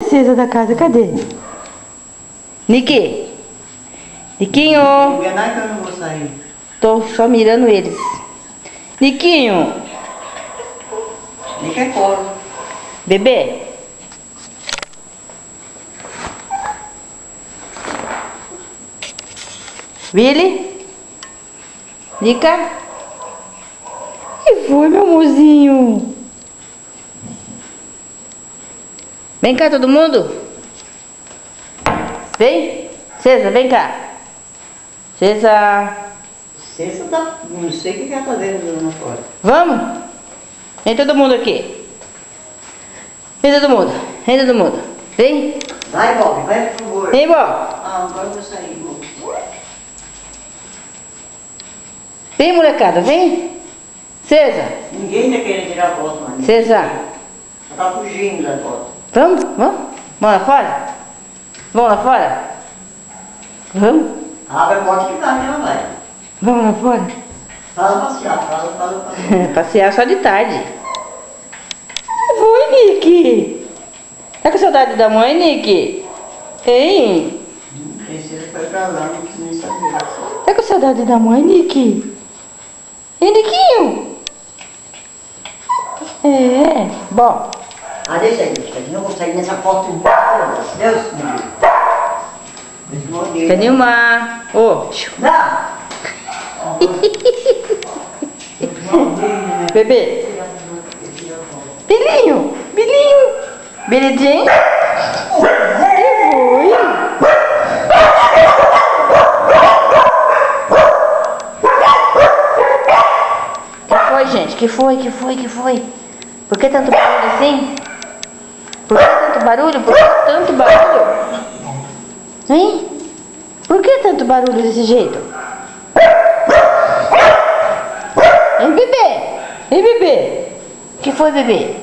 princesa da casa, cadê? Niki! Niquinho! Não enganar que eu não vou sair. Tô só mirando eles. Niquinho! Nick é coro. Bebê! Billy? Nica? E foi, meu amorzinho? Vem cá, todo mundo. Vem. César, vem cá. César. César tá... Não sei o que ela tá fazendo lá fora. Vamos? Vem todo mundo aqui. Vem todo mundo. Vem todo mundo. Vem. Vai, Bob, vai, por favor. Vem, Bob. Ah, agora eu vou sair, Bob. Vem, molecada, vem. César. Ninguém tá querendo tirar foto, mano. César. Ela tá fugindo da foto. Vamos? Vamos? Vamos lá fora? Vamos lá fora? Vamos? Abre a porta que vai, ela vai. Vamos lá fora? Fala passear, fala. Passear só de tarde. Oi, Nick. Tá com saudade da mãe, Nick? Hein? Princesa foi pra lá, não quis nem saber. Tá com saudade da mãe, Nick? Hein, Niquinho? É. Bom. Ah, deixa aí, que não vou sair nessa foto. Deus me livre. Cadê uma? Ô. Não! Bebê. Bilinho. Bilinho. Billy Jean. Que foi? Que foi, gente? Que foi? Por que tanto barulho assim? Por que tanto barulho? Por que tanto barulho? Hein? Por que tanto barulho desse jeito? Hein, bebê? Hein, bebê? O que foi, bebê?